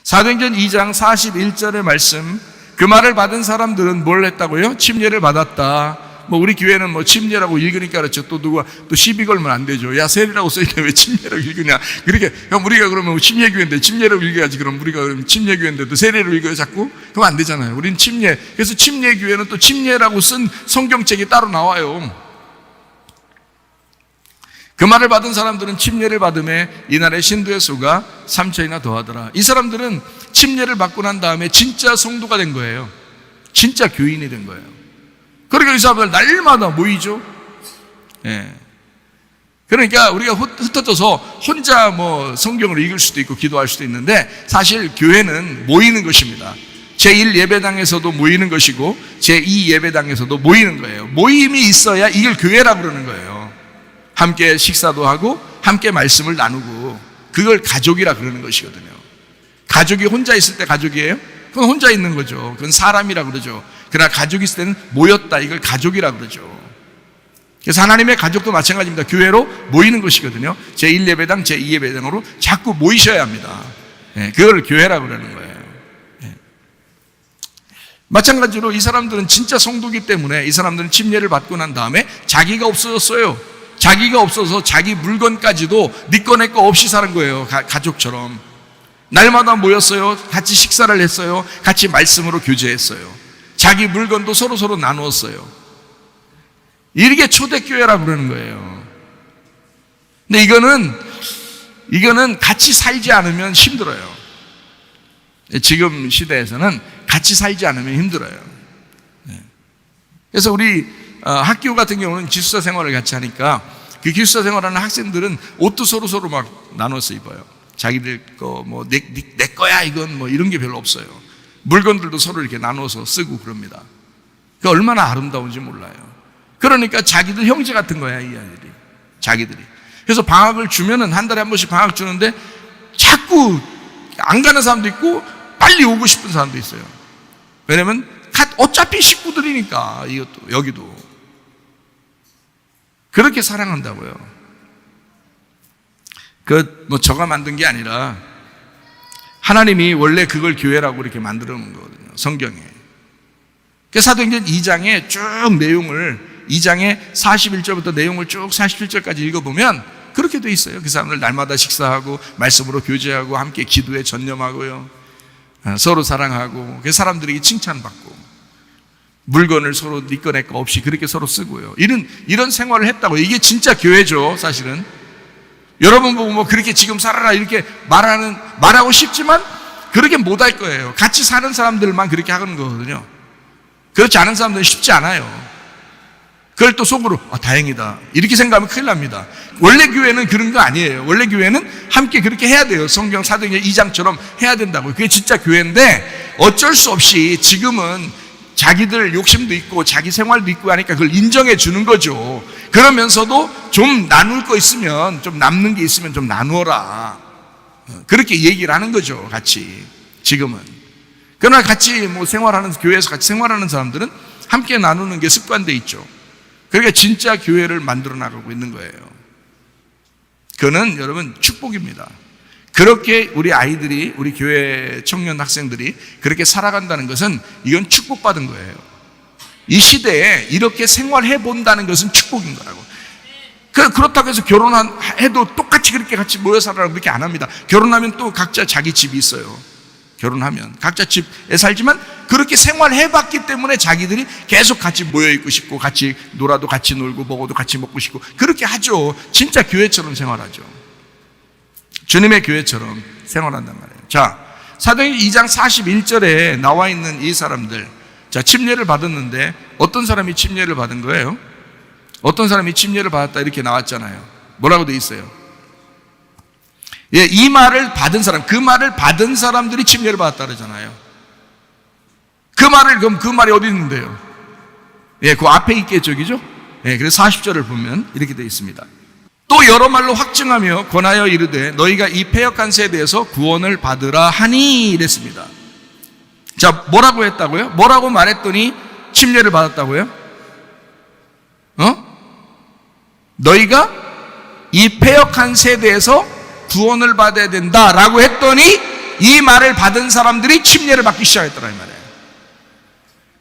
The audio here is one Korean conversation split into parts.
사도행전 2장 41절의 말씀, 그 말을 받은 사람들은 뭘 했다고요? 침례를 받았다. 우리 교회는 침례라고 읽으니까 그렇죠. 또 누가 또 시비 걸면 안 되죠. 야, 세례라고 써있는데 왜 침례라고 읽으냐. 그렇게, 우리가 그러면 침례교회인데 침례라고 읽어야지. 그럼 우리가 그러면 침례교회인데도 세례로 읽어요, 자꾸? 그럼 안 되잖아요. 우리는 침례. 그래서 침례교회는 또 침례라고 쓴 성경책이 따로 나와요. 그 말을 받은 사람들은 침례를 받음에 이날의 신도의 수가 3천이나 더하더라. 이 사람들은 침례를 받고 난 다음에 진짜 성도가 된 거예요. 진짜 교인이 된 거예요. 그러니까 이 사람들 날마다 모이죠. 예. 그러니까 우리가 흩어져서 혼자 성경을 읽을 수도 있고 기도할 수도 있는데, 사실 교회는 모이는 것입니다. 제1 예배당에서도 모이는 것이고 제2 예배당에서도 모이는 거예요. 모임이 있어야 이걸 교회라고 그러는 거예요. 함께 식사도 하고 함께 말씀을 나누고, 그걸 가족이라 그러는 것이거든요. 가족이 혼자 있을 때 가족이에요? 그건 혼자 있는 거죠. 그건 사람이라 그러죠. 그러나 가족이 있을 때는 모였다, 이걸 가족이라 그러죠. 그래서 하나님의 가족도 마찬가지입니다. 교회로 모이는 것이거든요. 제1예배당, 제2예배당으로 자꾸 모이셔야 합니다. 그걸 교회라고 그러는 거예요. 마찬가지로 이 사람들은 진짜 성도기 때문에 이 사람들은 침례를 받고 난 다음에 자기가 없어졌어요. 자기가 없어서 자기 물건까지도 네 거 내 거 없이 사는 거예요. 가족처럼 날마다 모였어요. 같이 식사를 했어요. 같이 말씀으로 교제했어요. 자기 물건도 서로 나누었어요. 이게 초대교회라고 그러는 거예요. 근데 이거는 같이 살지 않으면 힘들어요. 지금 시대에서는 같이 살지 않으면 힘들어요. 그래서 우리 학교 같은 경우는 기숙사 생활을 같이 하니까, 그 기숙사 생활하는 학생들은 옷도 서로 막 나눠서 입어요. 자기들 거 내 거야 이건 이런 게 별로 없어요. 물건들도 서로 이렇게 나눠서 쓰고 그럽니다. 그 얼마나 아름다운지 몰라요. 그러니까 자기들 형제 같은 거야, 이 아이들이. 자기들이. 그래서 방학을 주면은 한 달에 한 번씩 방학 주는데 자꾸 안 가는 사람도 있고 빨리 오고 싶은 사람도 있어요. 왜냐면 어차피 식구들이니까, 이것도 여기도 그렇게 사랑한다고요. 저가 만든 게 아니라 하나님이 원래 그걸 교회라고 이렇게 만들어 놓은 거거든요, 성경에. 사도행전 2장에 쭉 내용을, 2장에 41절부터 내용을 쭉 47절까지 읽어보면 그렇게 돼 있어요. 그 사람들 날마다 식사하고 말씀으로 교제하고 함께 기도에 전념하고요, 서로 사랑하고, 그 사람들에게 칭찬받고, 물건을 서로 네 거 내 거 없이 그렇게 서로 쓰고요. 이런 생활을 했다고. 이게 진짜 교회죠, 사실은. 여러분 보고 그렇게 지금 살아라 이렇게 말하고 싶지만 그렇게 못할 거예요. 같이 사는 사람들만 그렇게 하는 거거든요. 그렇지 않은 사람들은 쉽지 않아요. 그걸 또 속으로 다행이다 이렇게 생각하면 큰일 납니다. 원래 교회는 그런 거 아니에요. 원래 교회는 함께 그렇게 해야 돼요. 성경 사도행전 2장처럼 해야 된다고요. 그게 진짜 교회인데, 어쩔 수 없이 지금은 자기들 욕심도 있고 자기 생활도 있고 하니까 그걸 인정해 주는 거죠. 그러면서도 좀 나눌 거 있으면, 좀 남는 게 있으면 좀 나누어라, 그렇게 얘기를 하는 거죠, 같이. 지금은. 그러나 같이 생활하는, 교회에서 같이 생활하는 사람들은 함께 나누는 게 습관돼 있죠. 그러니까 진짜 교회를 만들어 나가고 있는 거예요. 그거는 여러분 축복입니다. 그렇게 우리 아이들이, 우리 교회 청년 학생들이 그렇게 살아간다는 것은, 이건 축복받은 거예요. 이 시대에 이렇게 생활해 본다는 것은 축복인 거라고. 그렇다고 해서 결혼해도 똑같이 그렇게 같이 모여 살아라고 그렇게 안 합니다. 결혼하면 또 각자 자기 집이 있어요. 결혼하면 각자 집에 살지만 그렇게 생활해 봤기 때문에 자기들이 계속 같이 모여 있고 싶고, 같이 놀아도 같이 놀고, 먹어도 같이 먹고 싶고, 그렇게 하죠. 진짜 교회처럼 생활하죠. 주님의 교회처럼 생활한단 말이에요. 자, 사도행전 2장 41절에 나와 있는 이 사람들, 자, 침례를 받았는데 어떤 사람이 침례를 받은 거예요? 어떤 사람이 침례를 받았다 이렇게 나왔잖아요. 뭐라고 돼 있어요? 이 말을 받은 사람, 그 말을 받은 사람들이 침례를 받았다 그러잖아요. 그럼 그 말이 어디 있는데요? 그 앞에 있겠죠, 그죠? 그래서 40절을 보면 이렇게 돼 있습니다. 또 여러 말로 확증하며 권하여 이르되 너희가 이 패역한 세대에서 구원을 받으라 하니 이랬습니다. 자, 뭐라고 했다고요? 뭐라고 말했더니 침례를 받았다고요? 너희가 이 패역한 세대에서 구원을 받아야 된다라고 했더니 이 말을 받은 사람들이 침례를 받기 시작했더라 이 말이에요.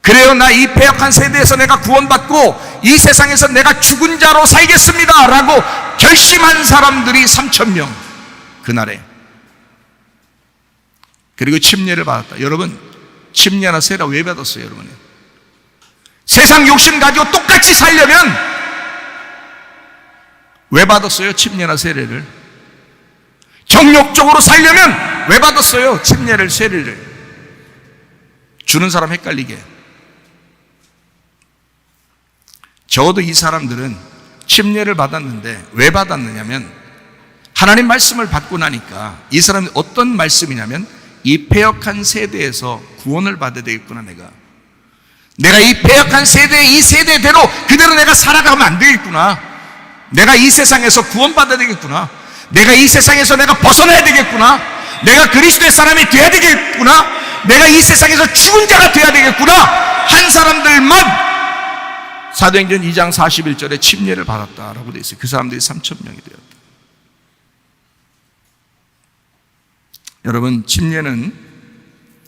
그래요, 나 이 패역한 세대에서 내가 구원받고 이 세상에서 내가 죽은 자로 살겠습니다 라고 결심한 사람들이 3,000명 그날에. 그리고 침례를 받았다. 여러분, 침례나 세례 왜 받았어요? 여러분, 세상 욕심 가지고 똑같이 살려면 왜 받았어요? 침례나 세례를. 정욕적으로 살려면 왜 받았어요? 침례를, 세례를. 주는 사람 헷갈리게. 적어도 이 사람들은 침례를 받았는데 왜 받았느냐면 하나님 말씀을 받고 나니까 이 사람이 어떤 말씀이냐면 이 패역한 세대에서 구원을 받아야 되겠구나. 내가 이 패역한 세대의 이 세대대로 그대로 내가 살아가면 안 되겠구나. 내가 이 세상에서 구원받아야 되겠구나. 내가 이 세상에서 내가 벗어나야 되겠구나. 내가 그리스도의 사람이 돼야 되겠구나. 내가 이 세상에서 죽은 자가 돼야 되겠구나 한 사람들만 사도행전 2장 41절에 침례를 받았다라고 되어 있어요. 그 사람들이 3,000명이 되었다. 여러분, 침례는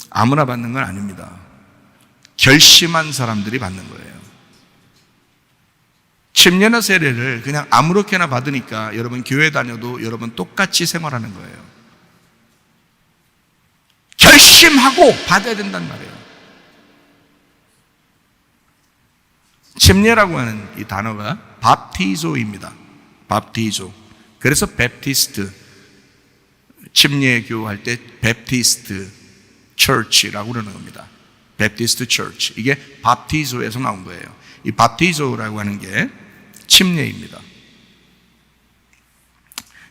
아무나 받는 건 아닙니다. 결심한 사람들이 받는 거예요. 침례나 세례를 그냥 아무렇게나 받으니까 여러분 교회 다녀도 여러분 똑같이 생활하는 거예요. 결심하고 받아야 된단 말이에요. 침례라고 하는 이 단어가 밥티조입니다. 밥티조. 그래서 베프티스트, 침례교 할 때 베프티스트 처치라고 그러는 겁니다. 베프티스트 처치. 이게 밥티조에서 나온 거예요. 이 밥티조라고 하는 게 침례입니다.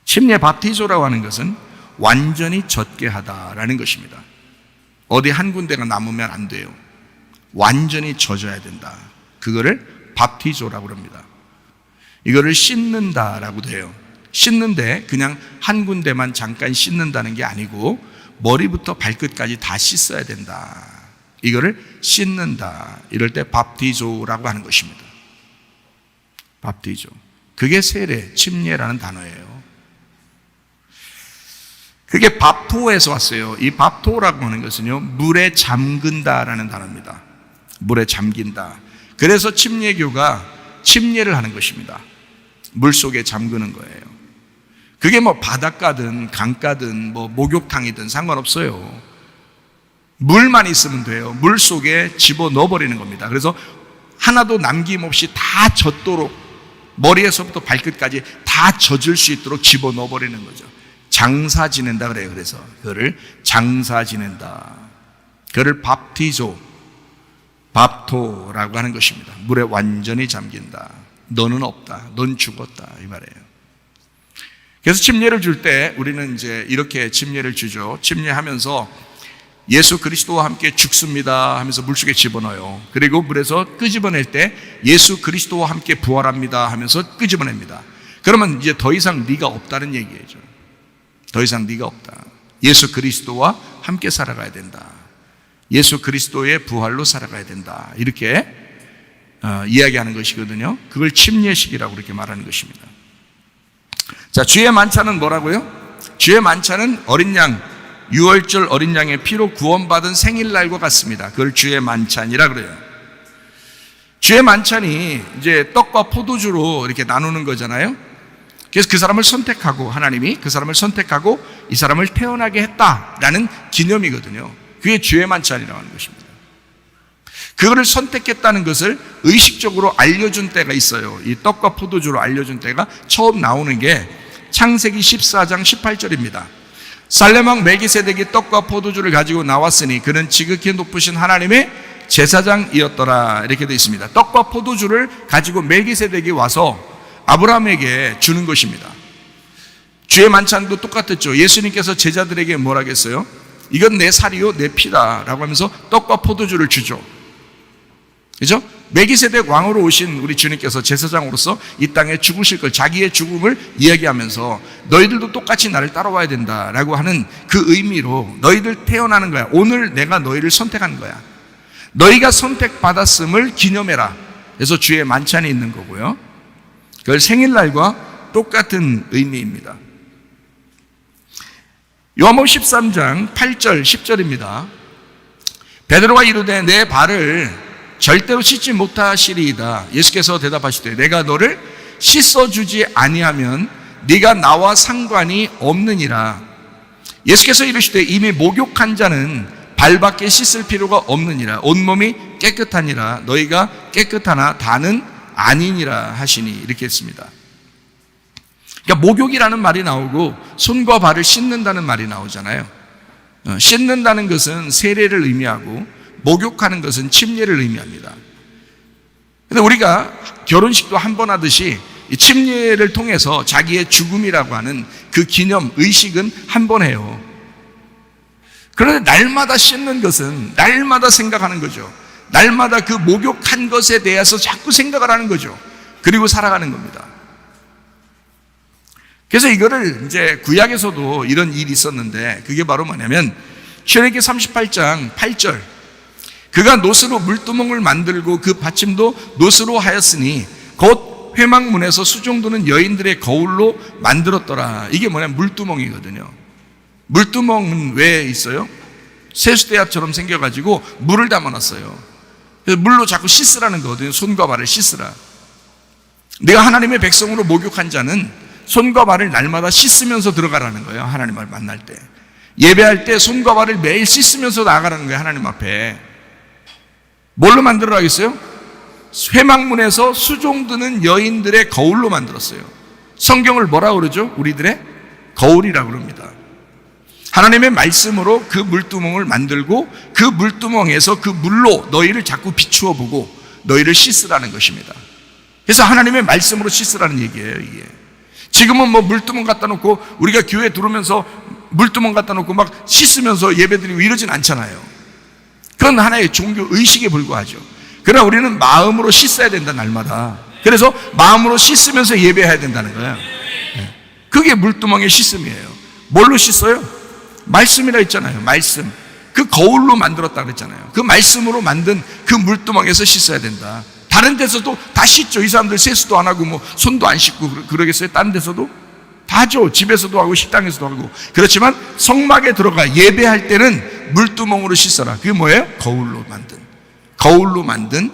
침례 밥티조라고 하는 것은 완전히 젖게 하다라는 것입니다. 어디 한 군데가 남으면 안 돼요. 완전히 젖어야 된다. 그거를 밥티조라고 합니다. 이거를 씻는다라고도 해요. 씻는데 그냥 한 군데만 잠깐 씻는다는 게 아니고 머리부터 발끝까지 다 씻어야 된다. 이거를 씻는다. 이럴 때 밥티조라고 하는 것입니다. 밥티조. 그게 세례, 침례라는 단어예요. 그게 밥토에서 왔어요. 이 밥토라고 하는 것은요, 물에 잠근다라는 단어입니다. 물에 잠긴다. 그래서 침례교가 침례를 하는 것입니다. 물 속에 잠그는 거예요. 그게 뭐 바닷가든 강가든 뭐 목욕탕이든 상관없어요. 물만 있으면 돼요. 물 속에 집어넣어 버리는 겁니다. 그래서 하나도 남김없이 다 젖도록 머리에서부터 발끝까지 다 젖을 수 있도록 집어넣어 버리는 거죠. 장사 지낸다 그래요. 그래서 그거를 장사 지낸다. 그거를 밥티조, 밥토라고 하는 것입니다. 물에 완전히 잠긴다. 너는 없다. 넌 죽었다. 이 말이에요. 그래서 침례를 줄 때 우리는 이제 이렇게 침례를 주죠. 침례하면서 예수 그리스도와 함께 죽습니다 하면서 물속에 집어넣어요. 그리고 물에서 끄집어낼 때 예수 그리스도와 함께 부활합니다 하면서 끄집어냅니다. 그러면 이제 더 이상 네가 없다는 얘기죠. 더 이상 네가 없다. 예수 그리스도와 함께 살아가야 된다. 예수 그리스도의 부활로 살아가야 된다. 이렇게 이야기하는 것이거든요. 그걸 침례식이라고 이렇게 말하는 것입니다. 자, 주의 만찬은 뭐라고요? 주의 만찬은 어린 양, 유월절 어린 양의 피로 구원받은 생일날과 같습니다. 그걸 주의 만찬이라 그래요. 주의 만찬이 이제 떡과 포도주로 이렇게 나누는 거잖아요. 그래서 그 사람을 선택하고, 하나님이 그 사람을 선택하고 이 사람을 태어나게 했다라는 기념이거든요. 그게 주의 만찬이라고 하는 것입니다. 그거를 선택했다는 것을 의식적으로 알려준 때가 있어요. 이 떡과 포도주로 알려준 때가 처음 나오는 게 창세기 14장 18절입니다. 살렘왕 멜기세덱이 떡과 포도주를 가지고 나왔으니 그는 지극히 높으신 하나님의 제사장이었더라. 이렇게 되어 있습니다. 떡과 포도주를 가지고 멜기세덱이 와서 아브라함에게 주는 것입니다. 주의 만찬도 똑같았죠. 예수님께서 제자들에게 뭐라 했어요? 이건 내 살이요 내 피다 라고 하면서 떡과 포도주를 주죠. 그죠? 멜기세덱 왕으로 오신 우리 주님께서 제사장으로서 이 땅에 죽으실 걸, 자기의 죽음을 이야기하면서 너희들도 똑같이 나를 따라와야 된다라고 하는 그 의미로 너희들 태어나는 거야. 오늘 내가 너희를 선택한 거야. 너희가 선택받았음을 기념해라. 그래서 주의 만찬이 있는 거고요. 그걸 생일날과 똑같은 의미입니다. 요한복음 13장 8절 10절입니다. 베드로가 이르되 내 발을 절대로 씻지 못하시리이다. 예수께서 대답하시되 내가 너를 씻어주지 아니하면 네가 나와 상관이 없느니라. 예수께서 이르시되 이미 목욕한 자는 발밖에 씻을 필요가 없느니라. 온몸이 깨끗하니라. 너희가 깨끗하나 다는 아니니라 하시니, 이렇게 했습니다. 그러니까 목욕이라는 말이 나오고 손과 발을 씻는다는 말이 나오잖아요. 씻는다는 것은 세례를 의미하고 목욕하는 것은 침례를 의미합니다. 그런데 우리가 결혼식도 한 번 하듯이 이 침례를 통해서 자기의 죽음이라고 하는 그 기념 의식은 한 번 해요. 그런데 날마다 씻는 것은 날마다 생각하는 거죠. 날마다 그 목욕한 것에 대해서 자꾸 생각을 하는 거죠. 그리고 살아가는 겁니다. 그래서 이거를 이제 구약에서도 이런 일이 있었는데, 그게 바로 뭐냐면 출애굽기 38장 8절, 그가 노스로 물두멍을 만들고 그 받침도 노스로 하였으니 곧 회막문에서 수종드는 여인들의 거울로 만들었더라. 이게 뭐냐면 물두멍이거든요. 물두멍은 왜 있어요? 세수대야처럼 생겨가지고 물을 담아놨어요. 그래서 물로 자꾸 씻으라는 거거든요. 손과 발을 씻으라. 내가 하나님의 백성으로 목욕한 자는 손과 발을 날마다 씻으면서 들어가라는 거예요. 하나님을 만날 때, 예배할 때 손과 발을 매일 씻으면서 나가라는 거예요. 하나님 앞에. 뭘로 만들어라겠어요? 회막문에서 수종드는 여인들의 거울로 만들었어요. 성경을 뭐라고 그러죠? 우리들의 거울이라고 그럽니다. 하나님의 말씀으로 그 물두멍을 만들고 그 물두멍에서 그 물로 너희를 자꾸 비추어 보고 너희를 씻으라는 것입니다. 그래서 하나님의 말씀으로 씻으라는 얘기예요, 이게. 지금은 뭐 물두멍 갖다 놓고 우리가 교회 들어오면서 물두멍 갖다 놓고 막 씻으면서 예배드리고 이러진 않잖아요. 그건 하나의 종교 의식에 불과하죠. 그러나 우리는 마음으로 씻어야 된다, 날마다. 그래서 마음으로 씻으면서 예배해야 된다는 거예요. 그게 물두멍의 씻음이에요. 뭘로 씻어요? 말씀이라 했잖아요. 말씀. 그 거울로 만들었다 그랬잖아요. 그 말씀으로 만든 그 물두멍에서 씻어야 된다. 다른 데서도 다 씻죠. 이 사람들 세수도 안 하고 뭐 손도 안 씻고 그러겠어요? 다른 데서도 다 하죠. 집에서도 하고 식당에서도 하고. 그렇지만 성막에 들어가 예배할 때는 물두멍으로 씻어라. 그게 뭐예요? 거울로 만든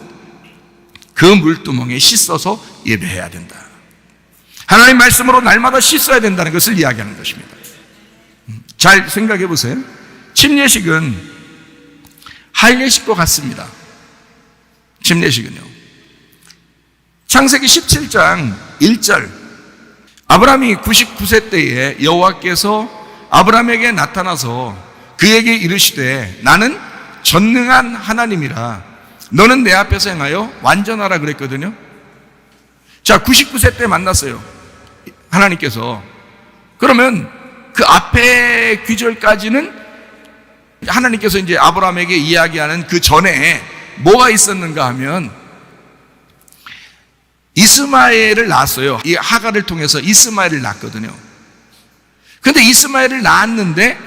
그 물두멍에 씻어서 예배해야 된다. 하나님 말씀으로 날마다 씻어야 된다는 것을 이야기하는 것입니다. 잘 생각해 보세요. 침례식은 할례식과 같습니다. 침례식은요. 창세기 17장 1절, 아브라함이 99세 때에 여호와께서 아브라함에게 나타나서 그에게 이르시되 나는 전능한 하나님이라 너는 내 앞에서 행하여 완전하라 그랬거든요. 자, 99세 때 만났어요, 하나님께서. 그러면 그 앞에 귀절까지는 하나님께서 이제 아브라함에게 이야기하는 그 전에 뭐가 있었는가 하면 이스마엘을 낳았어요. 이 하갈을 통해서 이스마엘을 낳았거든요. 그런데 이스마엘을 낳았는데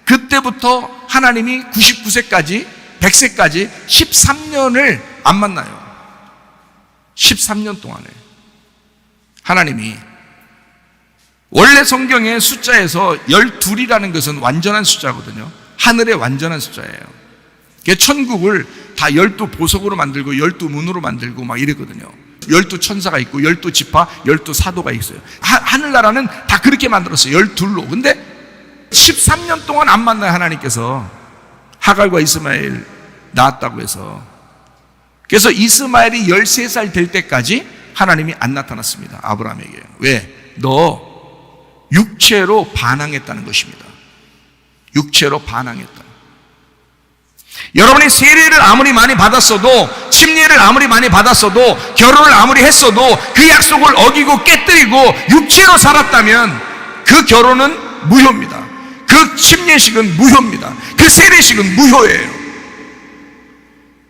그때부터 하나님이 99세까지 100세까지 13년을 안 만나요. 13년 동안에 하나님이, 원래 성경의 숫자에서 12이라는 것은 완전한 숫자거든요. 하늘의 완전한 숫자예요. 천국을 다 12보석으로 만들고 12문으로 만들고 막 이랬거든요. 12천사가 있고 12지파 12사도가 있어요. 하늘나라는 다 그렇게 만들었어요. 12로. 근데 13년 동안 안 만나요. 하나님께서 하갈과 이스마엘 낳았다고 해서. 그래서 이스마엘이 13살 될 때까지 하나님이 안 나타났습니다. 아브라함에게. 왜? 너 육체로 반항했다는 것입니다. 육체로 반항했다. 여러분이 세례를 아무리 많이 받았어도, 침례를 아무리 많이 받았어도, 결혼을 아무리 했어도 그 약속을 어기고 깨뜨리고 육체로 살았다면 그 결혼은 무효입니다. 그 침례식은 무효입니다. 그 세례식은 무효예요.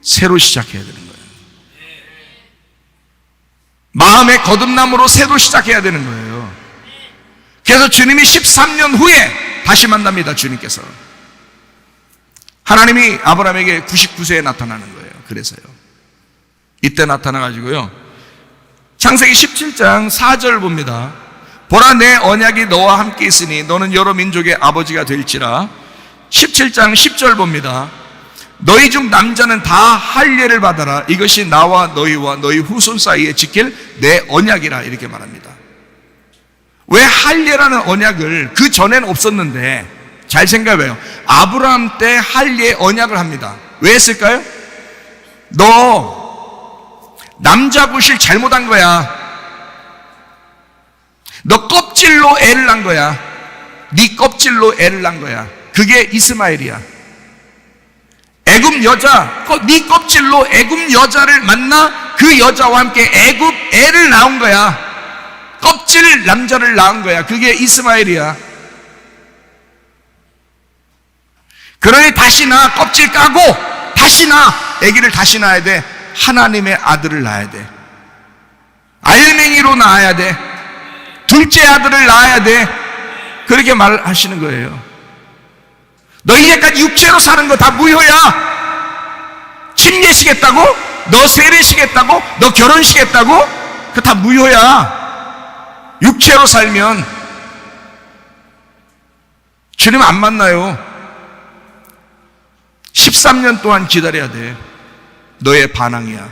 새로 시작해야 되는 거예요. 마음의 거듭남으로 새로 시작해야 되는 거예요. 그래서 주님이 13년 후에 다시 만납니다. 주님께서. 하나님이 아브라함에게 99세에 나타나는 거예요. 그래서요. 이때 나타나가지고요. 창세기 17장 4절 봅니다. 보라, 내 언약이 너와 함께 있으니 너는 여러 민족의 아버지가 될지라. 17장 10절 봅니다. 너희 중 남자는 다 할례를 받아라. 이것이 나와 너희와 너희 후손 사이에 지킬 내 언약이라. 이렇게 말합니다. 왜 할례라는 언약을, 그 전에는 없었는데, 잘 생각해요. 아브라함 때 할례 언약을 합니다. 왜 했을까요? 너 남자 구실 잘못한 거야. 너 껍질로 애를 낳은 거야. 네 껍질로 애를 낳은 거야. 그게 이스마엘이야. 애굽 여자, 네 껍질로 애굽 여자를 만나 그 여자와 함께 애굽 애를 낳은 거야. 껍질 남자를 낳은 거야. 그게 이스마엘이야. 그러니 다시 나 껍질 까고 다시 나 아기를 다시 낳아야 돼. 하나님의 아들을 낳아야 돼. 알맹이로 낳아야 돼. 둘째 아들을 낳아야 돼. 그렇게 말하시는 거예요. 너 이제까지 육체로 사는 거 다 무효야. 침례시겠다고? 너 세례시겠다고? 너 결혼시겠다고? 그거 다 무효야. 육체로 살면 주님 안 만나요. 13년 동안 기다려야 돼. 너의 반항이야.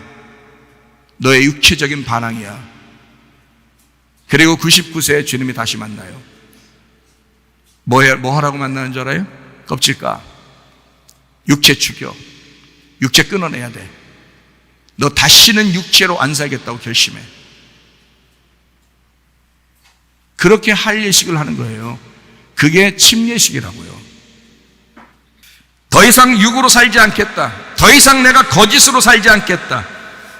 너의 육체적인 반항이야. 그리고 99세에 주님이 다시 만나요. 뭐 하라고 만나는 줄 알아요? 껍질 까. 육체 죽여. 육체 끊어내야 돼. 너 다시는 육체로 안 살겠다고 결심해. 그렇게 할례식을 하는 거예요. 그게 침례식이라고요. 더 이상 육으로 살지 않겠다. 더 이상 내가 거짓으로 살지 않겠다.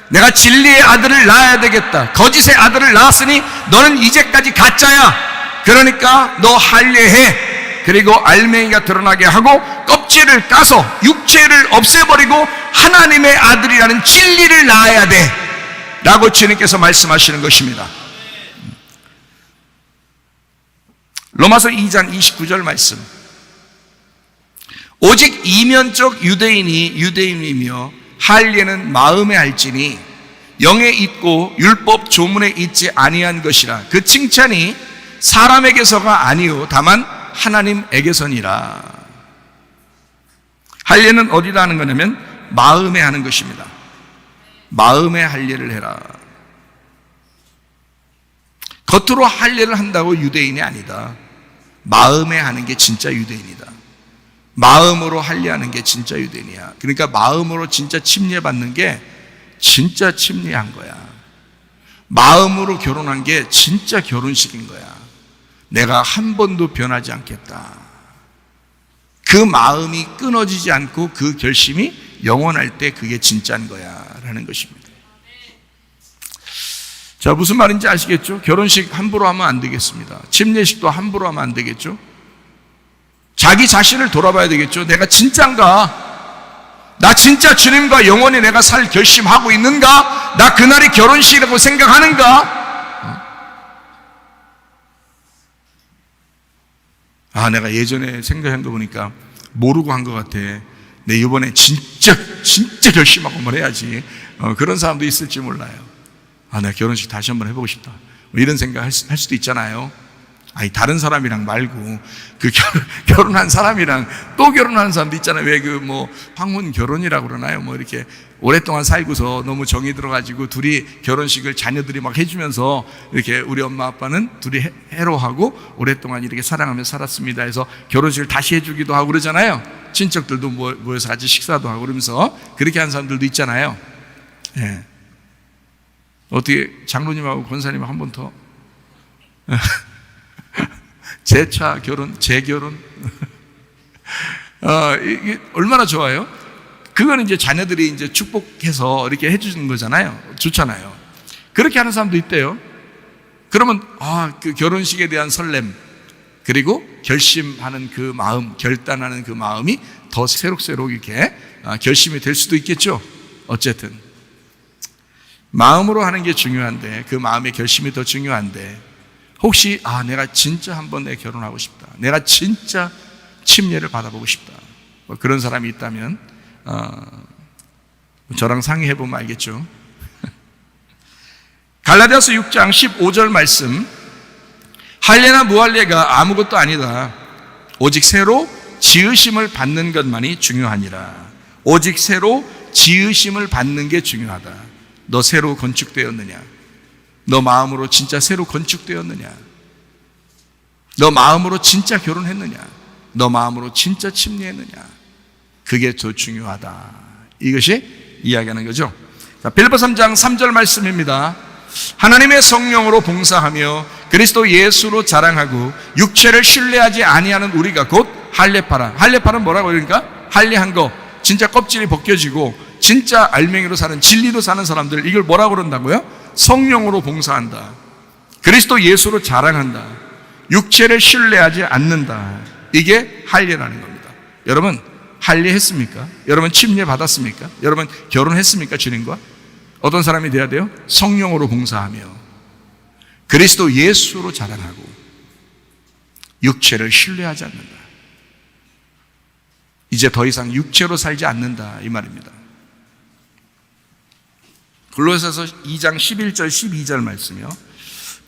내가 진리의 아들을 낳아야 되겠다. 거짓의 아들을 낳았으니 너는 이제까지 가짜야. 그러니까 너 할례해. 그리고 알맹이가 드러나게 하고 껍질을 까서 육체를 없애버리고 하나님의 아들이라는 진리를 낳아야 돼 라고 주님께서 말씀하시는 것입니다. 로마서 2장 29절 말씀. 오직 이면적 유대인이 유대인이며 할례는 마음에 할지니 영에 있고 율법 조문에 있지 아니한 것이라. 그 칭찬이 사람에게서가 아니요 다만 하나님에게서니라. 할례는 어디다 하는 거냐면 마음에 하는 것입니다. 마음에 할례를 해라. 겉으로 할례를 한다고 유대인이 아니다. 마음에 하는 게 진짜 유대인이다. 마음으로 할례하는 게 진짜 유대인이야. 그러니까 마음으로 진짜 침례받는 게 진짜 침례한 거야. 마음으로 결혼한 게 진짜 결혼식인 거야. 내가 한 번도 변하지 않겠다. 그 마음이 끊어지지 않고 그 결심이 영원할 때 그게 진짜인 거야 라는 것입니다. 자, 무슨 말인지 아시겠죠? 결혼식 함부로 하면 안 되겠습니다. 침례식도 함부로 하면 안 되겠죠? 자기 자신을 돌아봐야 되겠죠. 내가 진짠가? 나 진짜 주님과 영원히 내가 살 결심하고 있는가? 나 그날이 결혼식이라고 생각하는가? 내가 예전에 생각한 거 보니까 모르고 한 것 같아. 내 이번에 진짜 결심하고 뭘 해야지. 그런 사람도 있을지 몰라요. 내가 결혼식 다시 한번 해보고 싶다. 이런 생각 할 수도 있잖아요. 다른 사람이랑 말고 그 결혼한 사람이랑 또 결혼하는 사람도 있잖아요. 왜 황혼 결혼이라고 그러나요? 이렇게 오랫동안 살고서 너무 정이 들어가지고 둘이 결혼식을 자녀들이 막 해주면서 이렇게 우리 엄마 아빠는 둘이 해로하고 오랫동안 이렇게 사랑하며 살았습니다 해서 결혼식을 다시 해주기도 하고 그러잖아요. 친척들도 모여서 같이 식사도 하고 그러면서 그렇게 한 사람들도 있잖아요. 예. 어떻게 장로님하고 권사님 한 번 더? 재차 결혼, 재결혼. 이게 얼마나 좋아요? 그거는 이제 자녀들이 이제 축복해서 이렇게 해주는 거잖아요. 좋잖아요. 그렇게 하는 사람도 있대요. 그러면, 그 결혼식에 대한 설렘, 그리고 결심하는 그 마음, 결단하는 그 마음이 더 새록새록 이렇게 결심이 될 수도 있겠죠. 어쨌든. 마음으로 하는 게 중요한데, 그 마음의 결심이 더 중요한데, 혹시 내가 진짜 한번 내 결혼하고 싶다. 내가 진짜 침례를 받아보고 싶다. 그런 사람이 있다면 저랑 상의해보면 알겠죠. 갈라디아서 6장 15절 말씀. 할례나 무할례가 아무것도 아니다. 오직 새로 지으심을 받는 것만이 중요하니라. 오직 새로 지으심을 받는 게 중요하다. 너 새로 건축되었느냐? 너 마음으로 진짜 새로 건축되었느냐? 너 마음으로 진짜 결혼했느냐? 너 마음으로 진짜 침례했느냐? 그게 더 중요하다. 이것이 이야기하는 거죠. 자, 빌립보 3장 3절 말씀입니다. 하나님의 성령으로 봉사하며 그리스도 예수로 자랑하고 육체를 신뢰하지 아니하는 우리가 곧 할례파라. 할례파는 뭐라고 그러니까? 할례한 거, 진짜 껍질이 벗겨지고 진짜 알맹이로 사는, 진리로 사는 사람들, 이걸 뭐라고 그런다고요? 성령으로 봉사한다. 그리스도 예수로 자랑한다. 육체를 신뢰하지 않는다. 이게 할례라는 겁니다. 여러분 할례했습니까? 여러분 침례 받았습니까? 여러분 결혼했습니까? 주님과? 어떤 사람이 돼야 돼요? 성령으로 봉사하며 그리스도 예수로 자랑하고 육체를 신뢰하지 않는다. 이제 더 이상 육체로 살지 않는다, 이 말입니다. 골로새서 2장 11절 12절 말씀이요.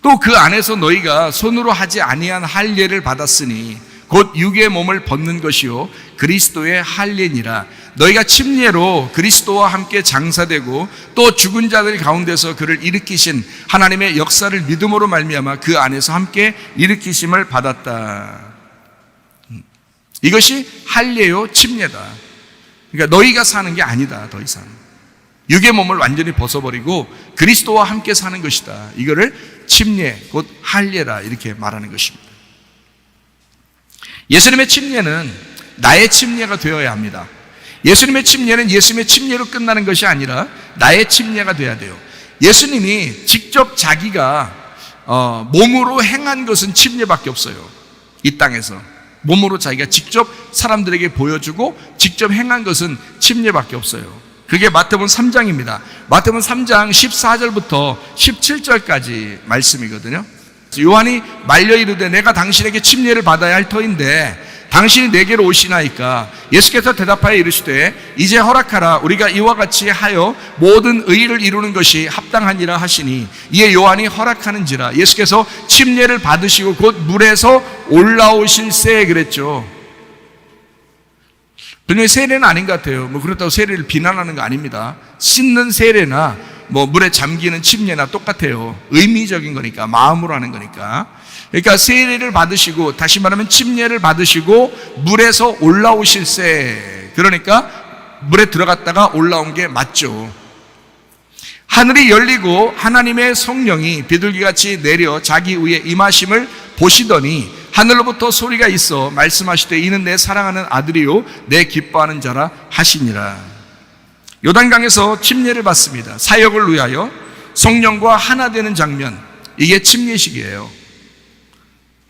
또 그 안에서 너희가 손으로 하지 아니한 할례를 받았으니 곧 육의 몸을 벗는 것이요 그리스도의 할례니라. 너희가 침례로 그리스도와 함께 장사되고 또 죽은 자들 가운데서 그를 일으키신 하나님의 역사를 믿음으로 말미암아 그 안에서 함께 일으키심을 받았다. 이것이 할례요 침례다. 그러니까 너희가 사는 게 아니다. 더 이상 육의 몸을 완전히 벗어버리고 그리스도와 함께 사는 것이다. 이거를 침례 곧 할례라 이렇게 말하는 것입니다. 예수님의 침례는 나의 침례가 되어야 합니다. 예수님의 침례는 예수님의 침례로 끝나는 것이 아니라 나의 침례가 되어야 돼요. 예수님이 직접 자기가 몸으로 행한 것은 침례밖에 없어요. 이 땅에서 몸으로 자기가 직접 사람들에게 보여주고 직접 행한 것은 침례밖에 없어요. 그게 마태복음 3장입니다. 마태복음 3장 14절부터 17절까지 말씀이거든요. 요한이 말려 이르되 내가 당신에게 침례를 받아야 할 터인데 당신이 내게로 오시나이까. 예수께서 대답하여 이르시되 이제 허락하라. 우리가 이와 같이 하여 모든 의를 이루는 것이 합당하니라 하시니 이에 요한이 허락하는지라. 예수께서 침례를 받으시고 곧 물에서 올라오실세 그랬죠. 분명히 세례는 아닌 것 같아요. 그렇다고 세례를 비난하는 거 아닙니다. 씻는 세례나 물에 잠기는 침례나 똑같아요. 의미적인 거니까, 마음으로 하는 거니까. 그러니까 세례를 받으시고, 다시 말하면 침례를 받으시고 물에서 올라오실세. 그러니까 물에 들어갔다가 올라온 게 맞죠. 하늘이 열리고 하나님의 성령이 비둘기같이 내려 자기 위에 임하심을 보시더니 하늘로부터 소리가 있어 말씀하시되 이는 내 사랑하는 아들이요 내 기뻐하는 자라 하시니라. 요단강에서 침례를 받습니다. 사역을 위하여 성령과 하나 되는 장면, 이게 침례식이에요.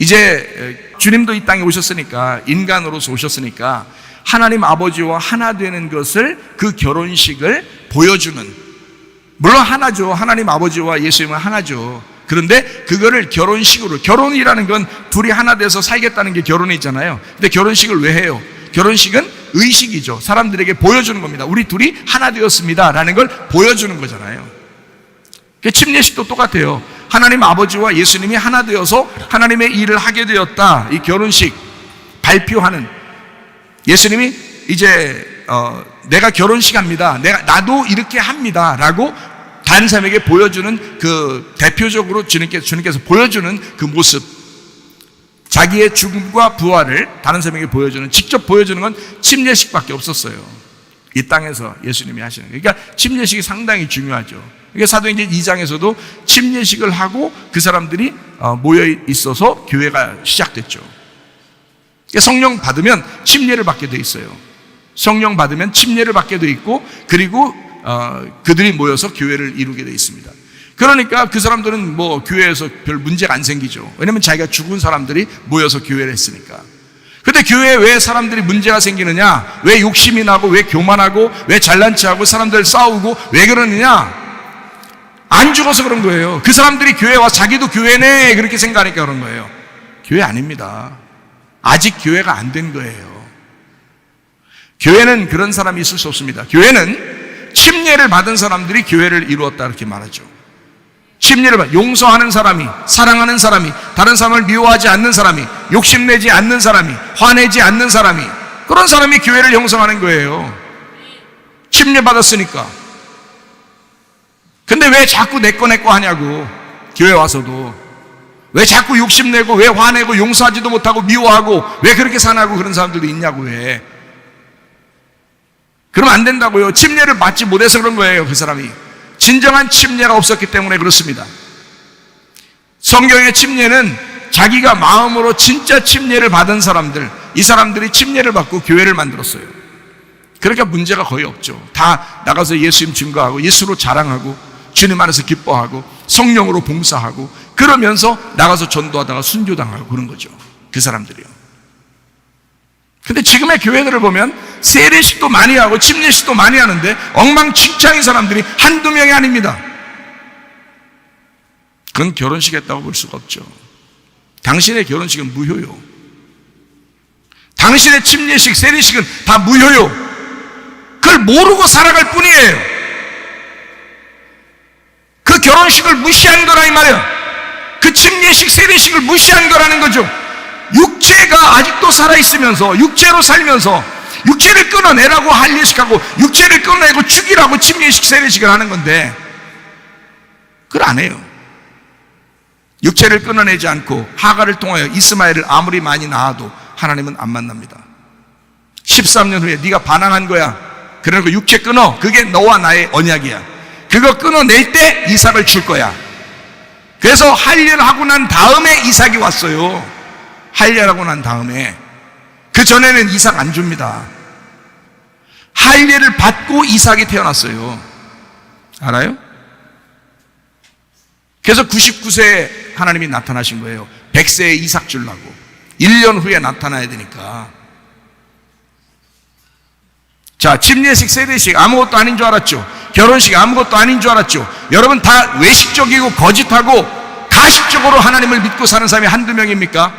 이제 주님도 이 땅에 오셨으니까, 인간으로서 오셨으니까 하나님 아버지와 하나 되는 것을, 그 결혼식을 보여주는, 물론 하나죠. 하나님 아버지와 예수님은 하나죠. 그런데 그거를 결혼식으로, 결혼이라는 건 둘이 하나 돼서 살겠다는 게 결혼이잖아요. 근데 결혼식을 왜 해요? 결혼식은 의식이죠. 사람들에게 보여주는 겁니다. 우리 둘이 하나 되었습니다 라는 걸 보여주는 거잖아요. 침례식도 똑같아요. 하나님 아버지와 예수님이 하나 되어서 하나님의 일을 하게 되었다. 이 결혼식 발표하는, 예수님이 이제 내가 결혼식 합니다, 나도 이렇게 합니다 라고 다른 사람에게 보여주는, 그 대표적으로 주님께서 보여주는 그 모습, 자기의 죽음과 부활을 다른 사람에게 보여주는, 직접 보여주는 건 침례식밖에 없었어요. 이 땅에서 예수님이 하시는. 그러니까 침례식이 상당히 중요하죠. 그러니까 사도행전 2장에서도 침례식을 하고 그 사람들이 모여 있어서 교회가 시작됐죠. 그러니까 성령 받으면 침례를 받게 돼 있어요. 성령 받으면 침례를 받게 돼 있고, 그리고 그들이 모여서 교회를 이루게 돼 있습니다. 그러니까 그 사람들은 교회에서 별 문제가 안 생기죠. 왜냐하면 자기가 죽은 사람들이 모여서 교회를 했으니까. 근데 교회에 왜 사람들이 문제가 생기느냐? 왜 욕심이 나고, 왜 교만하고, 왜 잘난 체하고, 사람들 싸우고, 왜 그러느냐? 안 죽어서 그런 거예요. 그 사람들이 교회 와 자기도 교회네 그렇게 생각하니까 그런 거예요. 교회 아닙니다. 아직 교회가 안 된 거예요. 교회는 그런 사람이 있을 수 없습니다. 교회는 침례를 받은 사람들이 교회를 이루었다 이렇게 말하죠. 용서하는 사람이, 사랑하는 사람이, 다른 사람을 미워하지 않는 사람이, 욕심내지 않는 사람이, 화내지 않는 사람이, 그런 사람이 교회를 형성하는 거예요. 침례받았으니까. 근데 왜 자꾸 내 거 하냐고. 교회 와서도 왜 자꾸 욕심내고, 왜 화내고, 용서하지도 못하고, 미워하고, 왜 그렇게 사나고, 그런 사람들도 있냐고. 왜? 그러면 안 된다고요. 침례를 받지 못해서 그런 거예요. 그 사람이 진정한 침례가 없었기 때문에 그렇습니다. 성경의 침례는 자기가 마음으로 진짜 침례를 받은 사람들, 이 사람들이 침례를 받고 교회를 만들었어요. 그러니까 문제가 거의 없죠. 다 나가서 예수님 증거하고, 예수로 자랑하고, 주님 안에서 기뻐하고, 성령으로 봉사하고, 그러면서 나가서 전도하다가 순교당하고 그런 거죠. 그 사람들이요. 근데 지금의 교회들을 보면 세례식도 많이 하고 침례식도 많이 하는데 엉망진창인 사람들이 한두 명이 아닙니다. 그건 결혼식 했다고 볼 수가 없죠. 당신의 결혼식은 무효요. 당신의 침례식, 세례식은 다 무효요. 그걸 모르고 살아갈 뿐이에요. 그 결혼식을 무시한 거라 이 말이에요. 그 침례식, 세례식을 무시한 거라는 거죠. 육체가 아직도 살아있으면서, 육체로 살면서 육체를 끊어내라고 할례식하고, 육체를 끊어내고 죽이라고 침례식, 세례식을 하는 건데 그걸 안 해요. 육체를 끊어내지 않고 하갈을 통하여 이스마엘을 아무리 많이 낳아도 하나님은 안 만납니다. 13년 후에 네가 반항한 거야. 그러니까 육체 끊어. 그게 너와 나의 언약이야. 그거 끊어낼 때 이삭을 줄 거야. 그래서 할례를 하고 난 다음에 이삭이 왔어요. 할례를 하고 난 다음에. 그 전에는 이삭 안 줍니다. 할례를 받고 이삭이 태어났어요. 알아요? 그래서 99세에 하나님이 나타나신 거예요. 100세에 이삭 주려고. 1년 후에 나타나야 되니까. 자, 침례식, 세례식 아무것도 아닌 줄 알았죠. 결혼식 아무것도 아닌 줄 알았죠. 여러분 다 외식적이고 거짓하고 가식적으로 하나님을 믿고 사는 사람이 한두 명입니까?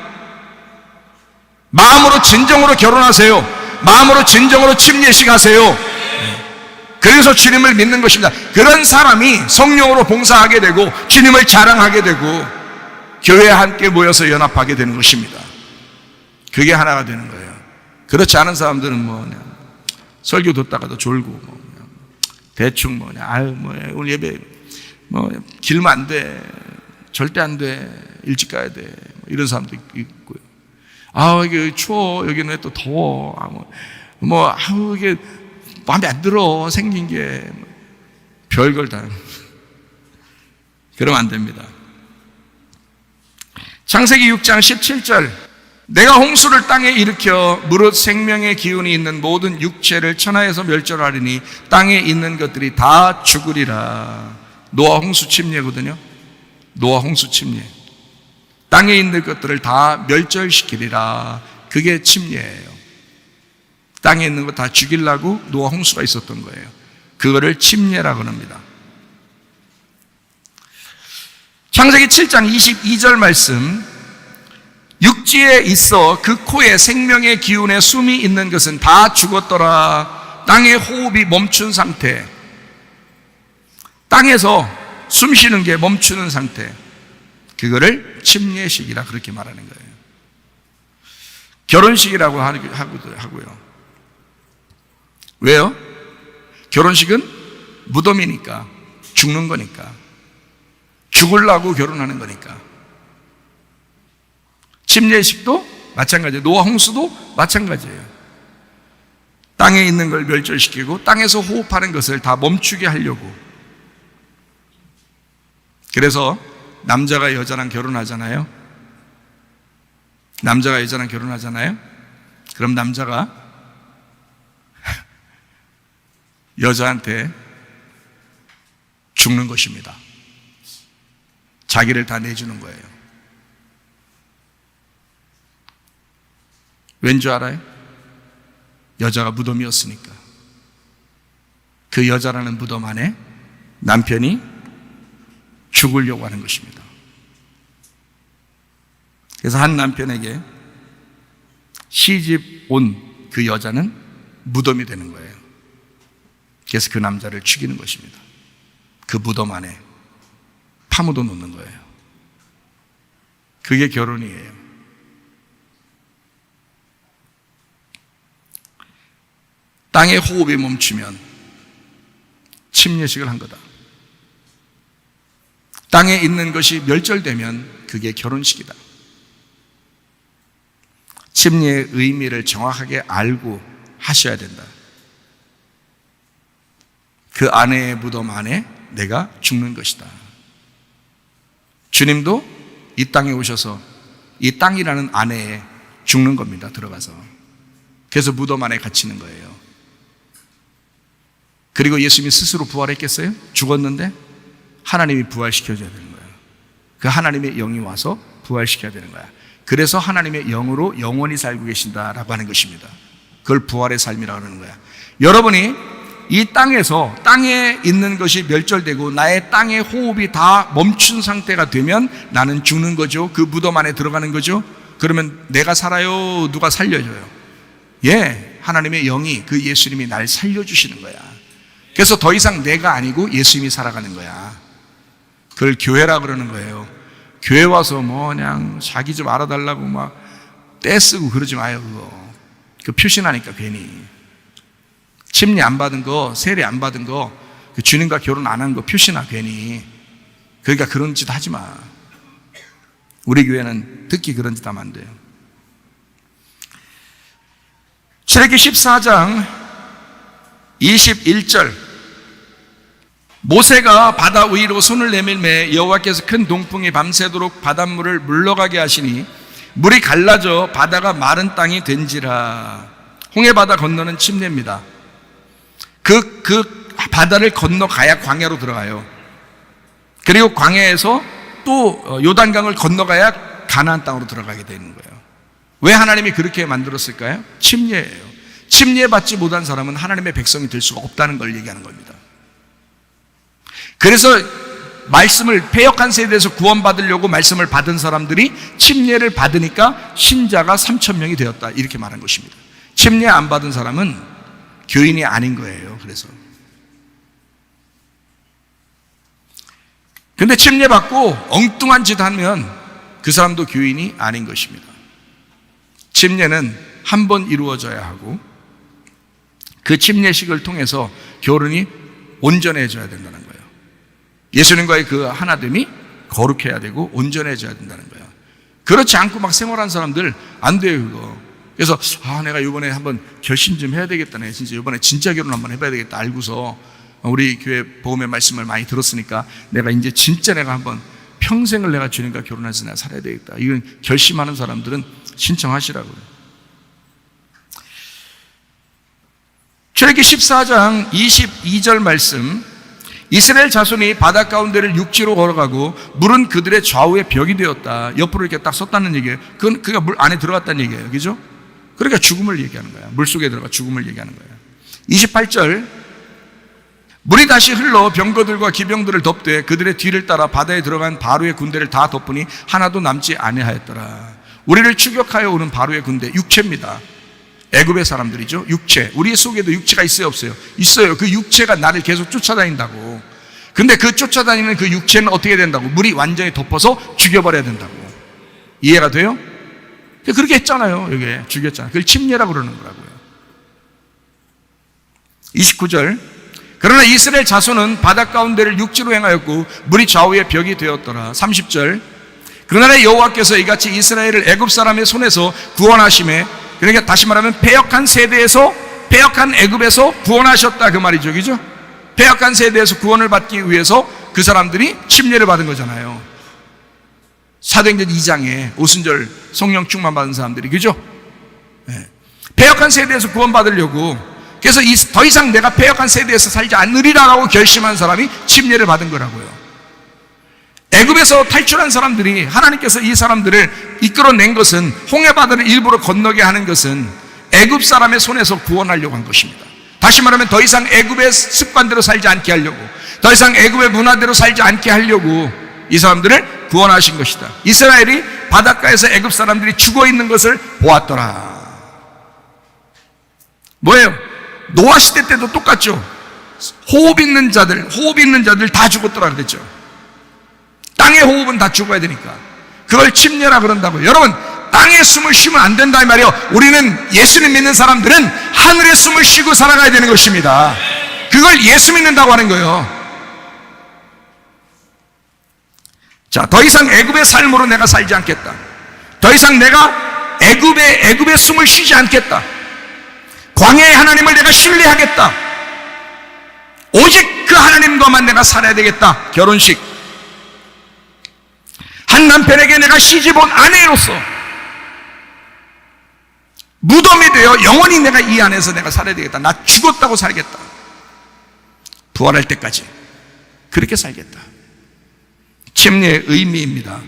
마음으로 진정으로 결혼하세요. 마음으로 진정으로 침례식 하세요. 그래서 주님을 믿는 것입니다. 그런 사람이 성령으로 봉사하게 되고 주님을 자랑하게 되고 교회에 함께 모여서 연합하게 되는 것입니다. 그게 하나가 되는 거예요. 그렇지 않은 사람들은 그냥 설교 듣다가도 졸고 그냥 대충 오늘 예배 길면 안 돼, 절대 안 돼, 일찍 가야 돼, 이런 사람도 있고요. 이게 추워, 여기는 왜 또 더워, 이게 마음에 안 들어, 생긴 게 별걸 다. 그러면 안 됩니다. 창세기 6장 17절, 내가 홍수를 땅에 일으켜 무릇 생명의 기운이 있는 모든 육체를 천하에서 멸절하리니 땅에 있는 것들이 다 죽으리라. 노아 홍수 침례거든요. 노아 홍수 침례. 땅에 있는 것들을 다 멸절시키리라. 그게 침례예요. 땅에 있는 거 다 죽이려고 노아 홍수가 있었던 거예요. 그거를 침례라고 합니다. 창세기 7장 22절 말씀, 육지에 있어 그 코에 생명의 기운에 숨이 있는 것은 다 죽었더라. 땅의 호흡이 멈춘 상태, 땅에서 숨 쉬는 게 멈추는 상태, 그거를 침례식이라 그렇게 말하는 거예요. 결혼식이라고 하고요. 왜요? 결혼식은 무덤이니까, 죽는 거니까, 죽으려고 결혼하는 거니까. 침례식도 마찬가지예요. 노아 홍수도 마찬가지예요. 땅에 있는 걸 멸절시키고 땅에서 호흡하는 것을 다 멈추게 하려고. 그래서 남자가 여자랑 결혼하잖아요. 남자가 여자랑 결혼하잖아요. 그럼 남자가 여자한테 죽는 것입니다. 자기를 다 내주는 거예요. 왠 줄 알아요? 여자가 무덤이었으니까. 그 여자라는 무덤 안에 남편이 죽으려고 하는 것입니다. 그래서 한 남편에게 시집 온 그 여자는 무덤이 되는 거예요. 그래서 그 남자를 죽이는 것입니다. 그 무덤 안에 파묻어 놓는 거예요. 그게 결혼이에요. 땅의 호흡이 멈추면 침례식을 한 거다. 땅에 있는 것이 멸절되면 그게 결혼식이다. 침례의 의미를 정확하게 알고 하셔야 된다. 그 아내의 무덤 안에 내가 죽는 것이다. 주님도 이 땅에 오셔서 이 땅이라는 안에 죽는 겁니다. 들어가서. 그래서 무덤 안에 갇히는 거예요. 그리고 예수님이 스스로 부활했겠어요? 죽었는데 하나님이 부활시켜줘야 되는 거예요. 그 하나님의 영이 와서 부활시켜야 되는 거야. 그래서 하나님의 영으로 영원히 살고 계신다라고 하는 것입니다. 그걸 부활의 삶이라고 하는 거야. 여러분이 이 땅에서 땅에 있는 것이 멸절되고 나의 땅의 호흡이 다 멈춘 상태가 되면 나는 죽는 거죠. 그 무덤 안에 들어가는 거죠. 그러면 내가 살아요? 누가 살려줘요? 예, 하나님의 영이, 그 예수님이 날 살려주시는 거야. 그래서 더 이상 내가 아니고 예수님이 살아가는 거야. 그걸 교회라 그러는 거예요. 교회 와서 뭐 그냥 자기 좀 알아달라고 막 떼쓰고 그러지 마요. 그거 표신하니까 괜히. 침례 안 받은 거, 세례 안 받은 거, 그 주님과 결혼 안 한 거 표시나 괜히. 그러니까 그런 짓 하지 마. 우리 교회는 특히 그런 짓 하면 안 돼요. 출애굽기 14장 21절. 모세가 바다 위로 손을 내밀매 여호와께서 큰 동풍이 밤새도록 바닷물을 물러가게 하시니 물이 갈라져 바다가 마른 땅이 된지라. 홍해바다 건너는 침례입니다. 그 바다를 건너가야 광야로 들어가요. 그리고 광야에서 또 요단강을 건너가야 가나안 땅으로 들어가게 되는 거예요. 왜 하나님이 그렇게 만들었을까요? 침례예요. 침례받지 못한 사람은 하나님의 백성이 될 수가 없다는 걸 얘기하는 겁니다. 그래서 말씀을, 패역한 세대에서 구원받으려고 말씀을 받은 사람들이 침례를 받으니까 신자가 3,000명이 되었다, 이렇게 말한 것입니다. 침례 안 받은 사람은 교인이 아닌 거예요. 그래서 근데 침례 받고 엉뚱한 짓 하면 그 사람도 교인이 아닌 것입니다. 침례는 한 번 이루어져야 하고 그 침례식을 통해서 결혼이 온전해져야 된다는 거예요. 예수님과의 그 하나됨이 거룩해야 되고 온전해져야 된다는 거예요. 그렇지 않고 막 생활한 사람들 안 돼요, 그거. 그래서 내가 이번에 한번 결심 좀 해야 되겠다. 네, 진짜 이번에 진짜 결혼 한번 해봐야 되겠다 알고서 우리 교회 복음의 말씀을 많이 들었으니까 내가 이제 진짜 내가 한번 평생을 내가 주님과 결혼해서 내가 살아야 되겠다. 이건 결심하는 사람들은 신청하시라고요. 출애굽기 14장 22절 말씀. 이스라엘 자손이 바다 가운데를 육지로 걸어가고 물은 그들의 좌우에 벽이 되었다. 옆으로 이렇게 딱 섰다는 얘기예요. 그가 물 안에 들어갔다는 얘기예요. 그죠? 그러니까 죽음을 얘기하는 거야. 물 속에 들어가 죽음을 얘기하는 거야. 28절. 물이 다시 흘러 병거들과 기병들을 덮되 그들의 뒤를 따라 바다에 들어간 바로의 군대를 다 덮으니 하나도 남지 아니하였더라. 우리를 추격하여 오는 바로의 군대, 육체입니다. 애굽의 사람들이죠. 육체. 우리 속에도 육체가 있어요, 없어요? 있어요. 그 육체가 나를 계속 쫓아다닌다고. 근데 그 쫓아다니는 그 육체는 어떻게 된다고? 물이 완전히 덮어서 죽여버려야 된다고. 이해가 돼요? 그렇게 했잖아요. 여기 죽였잖아요. 그걸 침례라고 그러는 거라고요. 29절. 그러나 이스라엘 자손은 바다 가운데를 육지로 행하였고 물이 좌우에 벽이 되었더라. 30절. 그날에 여호와께서 이같이 이스라엘을 애굽 사람의 손에서 구원하심에, 그러니까 다시 말하면 패역한 세대에서, 패역한 애굽에서 구원하셨다, 그 말이죠. 그죠? 패역한 세대에서 구원을 받기 위해서 그 사람들이 침례를 받은 거잖아요. 사도행전 2장에 오순절 성령 충만 받은 사람들이, 그죠? 네. 패역한 세대에서 구원받으려고, 그래서 더 이상 내가 패역한 세대에서 살지 않으리라고 결심한 사람이 침례를 받은 거라고요. 애굽에서 탈출한 사람들이, 하나님께서 이 사람들을 이끌어낸 것은, 홍해바다를 일부러 건너게 하는 것은 애굽 사람의 손에서 구원하려고 한 것입니다. 다시 말하면 더 이상 애굽의 습관대로 살지 않게 하려고, 더 이상 애굽의 문화대로 살지 않게 하려고 이 사람들을 구원하신 것이다. 이스라엘이 바닷가에서 애굽 사람들이 죽어 있는 것을 보았더라. 뭐예요? 노아 시대 때도 똑같죠. 호흡 있는 자들 다 죽었더라 그랬죠. 땅의 호흡은 다 죽어야 되니까. 그걸 침례라 그런다고요. 여러분, 땅에 숨을 쉬면 안 된다 이 말이에요. 우리는 예수님 믿는 사람들은 하늘에 숨을 쉬고 살아가야 되는 것입니다. 그걸 예수 믿는다고 하는 거예요. 자, 더 이상 애굽의 삶으로 내가 살지 않겠다. 더 이상 내가 애굽의 숨을 쉬지 않겠다. 광야의 하나님을 내가 신뢰하겠다. 오직 그 하나님과만 내가 살아야 되겠다. 결혼식. 한 남편에게 내가 시집온 아내로서 무덤이 되어 영원히 내가 이 안에서 내가 살아야 되겠다. 나 죽었다고 살겠다. 부활할 때까지 그렇게 살겠다. 침례의 의미입니다.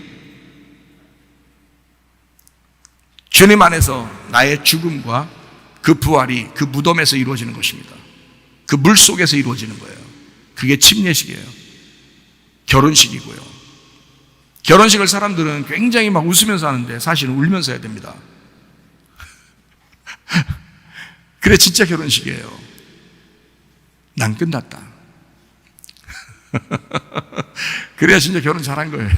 주님 안에서 나의 죽음과 그 부활이 그 무덤에서 이루어지는 것입니다. 그 물 속에서 이루어지는 거예요. 그게 침례식이에요. 결혼식이고요. 결혼식을 사람들은 굉장히 막 웃으면서 하는데 사실은 울면서 해야 됩니다. 그래 진짜 결혼식이에요. 난 끝났다. 그래야 진짜 결혼 잘한 거예요.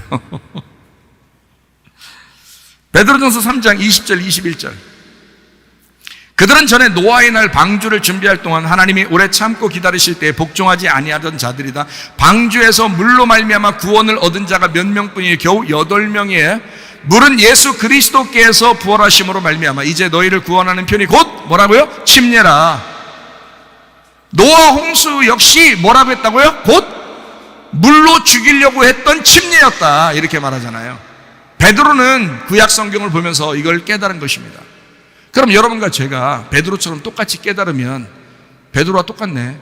베드로전서 3장 20절 21절. 그들은 전에 노아의 날 방주를 준비할 동안 하나님이 오래 참고 기다리실 때에 복종하지 아니하던 자들이다. 방주에서 물로 말미암아 구원을 얻은 자가 몇 명뿐이에요. 겨우 8명이에요. 물은 예수 그리스도께서 부활하심으로 말미암아 이제 너희를 구원하는 편이 곧 뭐라고요? 침례라. 노아 홍수 역시 뭐라고 했다고요? 곧 물로 죽이려고 했던 침례였다. 이렇게 말하잖아요. 베드로는 구약 성경을 보면서 이걸 깨달은 것입니다. 그럼 여러분과 제가 베드로처럼 똑같이 깨달으면 베드로와 똑같네.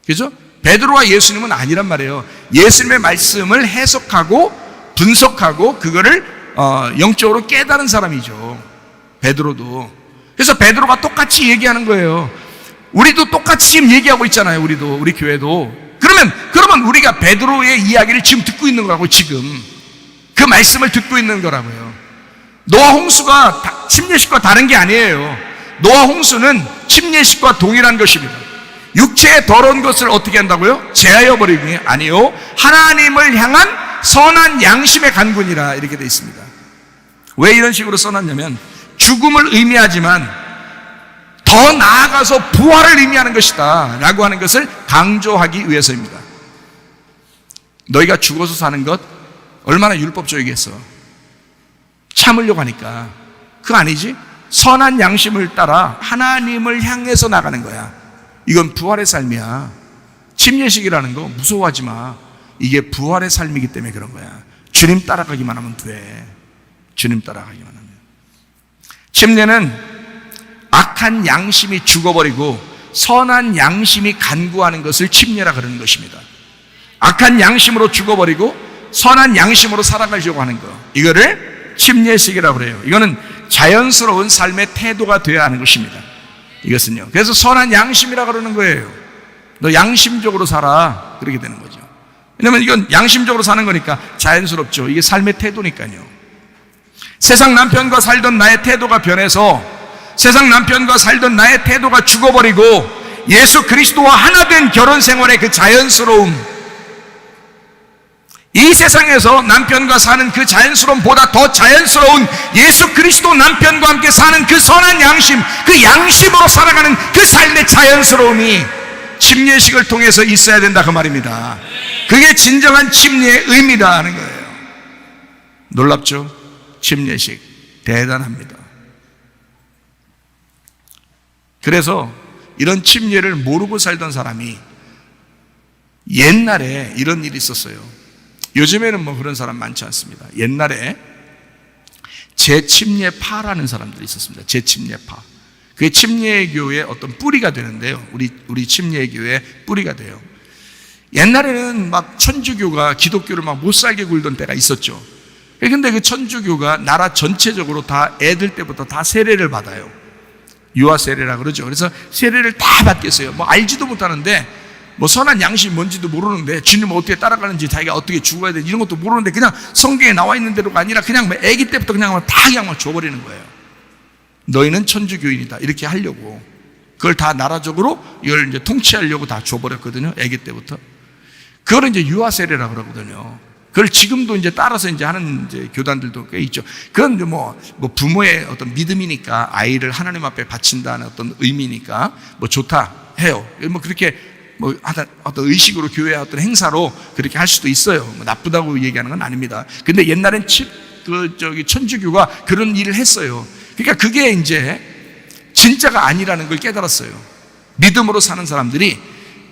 그죠? 베드로와 예수님은 아니란 말이에요. 예수님의 말씀을 해석하고 분석하고 그거를 영적으로 깨달은 사람이죠. 베드로도. 그래서 베드로가 똑같이 얘기하는 거예요. 우리도 똑같이 지금 얘기하고 있잖아요. 우리 교회도. 그러면 우리가 베드로의 이야기를 지금 듣고 있는 거라고. 지금 그 말씀을 듣고 있는 거라고요. 노아 홍수가 침례식과 다른 게 아니에요. 노아 홍수는 침례식과 동일한 것입니다. 육체의 더러운 것을 어떻게 한다고요? 제하여 버리기 아니요 하나님을 향한 선한 양심의 간군이라 이렇게 되어 있습니다. 왜 이런 식으로 써놨냐면 죽음을 의미하지만 더 나아가서 부활을 의미하는 것이다 라고 하는 것을 강조하기 위해서입니다. 너희가 죽어서 사는 것 얼마나 율법적이겠어. 참으려고 하니까. 그거 아니지? 선한 양심을 따라 하나님을 향해서 나가는 거야. 이건 부활의 삶이야. 침례식이라는 거 무서워하지 마. 이게 부활의 삶이기 때문에 그런 거야. 주님 따라가기만 하면 돼. 주님 따라가기만 하면. 침례는 악한 양심이 죽어버리고 선한 양심이 간구하는 것을 침례라 그러는 것입니다. 악한 양심으로 죽어버리고 선한 양심으로 살아가려고 하는 거, 이거를 침례식이라고 그래요. 이거는 자연스러운 삶의 태도가 되어야 하는 것입니다. 이것은요. 그래서 선한 양심이라고 그러는 거예요. 너 양심적으로 살아. 그렇게 되는 거죠. 왜냐면 이건 양심적으로 사는 거니까 자연스럽죠. 이게 삶의 태도니까요. 세상 남편과 살던 나의 태도가 변해서 세상 남편과 살던 나의 태도가 죽어버리고 예수 그리스도와 하나 된 결혼 생활의 그 자연스러움, 이 세상에서 남편과 사는 그 자연스러움보다 더 자연스러운 예수 그리스도 남편과 함께 사는 그 선한 양심, 그 양심으로 살아가는 그 삶의 자연스러움이 침례식을 통해서 있어야 된다 그 말입니다. 그게 진정한 침례의 의미다 하는 거예요. 놀랍죠? 침례식 대단합니다. 그래서 이런 침례를 모르고 살던 사람이 옛날에 이런 일이 있었어요. 요즘에는 뭐 그런 사람 많지 않습니다. 옛날에 재침례파라는 사람들이 있었습니다. 재침례파. 그게 침례교의 어떤 뿌리가 되는데요. 우리 침례교의 뿌리가 돼요. 옛날에는 막 천주교가 기독교를 막 못 살게 굴던 때가 있었죠. 근데 그 천주교가 나라 전체적으로 다 애들 때부터 다 세례를 받아요. 유아 세례라 그러죠. 그래서 세례를 다 받겠어요. 뭐 알지도 못하는데 뭐 선한 양심이 뭔지도 모르는데 주님을 어떻게 따라가는지 자기가 어떻게 죽어야 되는지 이런 것도 모르는데 그냥 성경에 나와 있는 대로가 아니라 그냥 아기 때부터 그냥 다 그냥 줘버리는 거예요. 너희는 천주교인이다 이렇게 하려고 그걸 다 나라적으로 이걸 이제 통치하려고 다 줘버렸거든요. 아기 때부터. 그걸 이제 유아 세례라 그러거든요. 그걸 지금도 이제 따라서 이제 하는 이제 교단들도 꽤 있죠. 그건 뭐 부모의 어떤 믿음이니까 아이를 하나님 앞에 바친다는 어떤 의미니까 뭐 좋다 해요. 뭐 그렇게 뭐 어떤 의식으로 교회의 어떤 행사로 그렇게 할 수도 있어요. 뭐 나쁘다고 얘기하는 건 아닙니다. 근데 옛날엔 천주교가 그런 일을 했어요. 그러니까 그게 이제 진짜가 아니라는 걸 깨달았어요. 믿음으로 사는 사람들이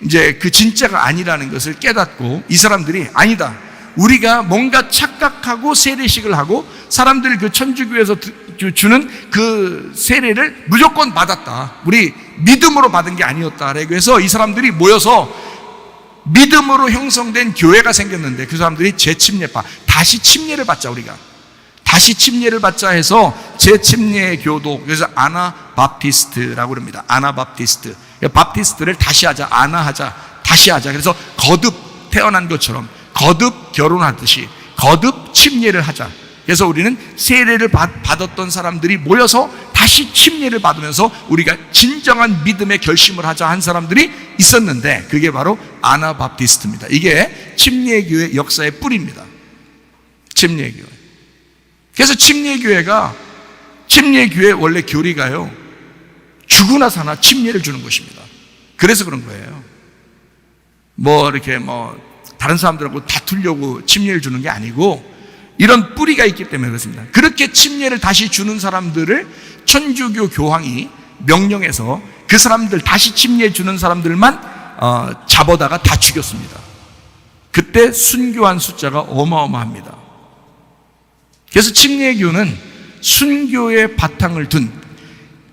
이제 그 진짜가 아니라는 것을 깨닫고 이 사람들이 아니다. 우리가 뭔가 착각하고 세례식을 하고 사람들 그 천주교에서 주는 그 세례를 무조건 받았다. 우리 믿음으로 받은 게 아니었다. 그래서 이 사람들이 모여서 믿음으로 형성된 교회가 생겼는데 그 사람들이 재침례파, 다시 침례를 받자 우리가. 다시 침례를 받자 해서 재침례 교도, 그래서 아나바프티스트라고 합니다. 아나바프티스트. 바프티스트를 다시 하자, 아나하자, 다시 하자. 그래서 거듭 태어난 것처럼 거듭 결혼하듯이 거듭 침례를 하자. 그래서 우리는 세례를 받았던 사람들이 모여서 다시 침례를 받으면서 우리가 진정한 믿음의 결심을 하자 한 사람들이 있었는데 그게 바로 아나바프티스트입니다. 이게 침례교회 역사의 뿌리입니다. 침례교회. 그래서 침례교회 원래 교리가요, 죽으나 사나 침례를 주는 것입니다. 그래서 그런 거예요. 이렇게 다른 사람들하고 다투려고 침례를 주는 게 아니고 이런 뿌리가 있기 때문에 그렇습니다. 그렇게 침례를 다시 주는 사람들을 천주교 교황이 명령해서 그 사람들, 다시 침례 주는 사람들만 잡아다가 다 죽였습니다. 그때 순교한 숫자가 어마어마합니다. 그래서 침례교는 순교의 바탕을 둔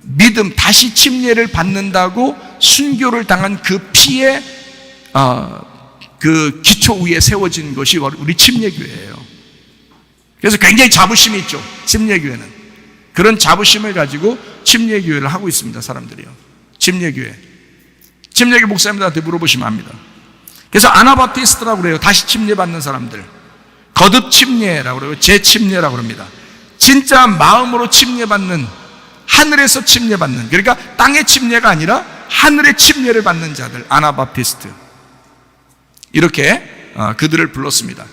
믿음, 다시 침례를 받는다고 순교를 당한 그 피의 그 기초 위에 세워진 것이 우리 침례교회예요. 그래서 굉장히 자부심이 있죠. 침례교회는 그런 자부심을 가지고 침례교회를 하고 있습니다. 사람들이요. 침례교 목사님들한테 물어보시면 압니다. 그래서 아나바프티스트라고 그래요. 다시 침례받는 사람들, 거듭 침례라고 그래요. 재침례라고 합니다. 진짜 마음으로 침례받는, 하늘에서 침례받는, 그러니까 땅의 침례가 아니라 하늘의 침례를 받는 자들, 아나바프티스트, 이렇게 그들을 불렀습니다.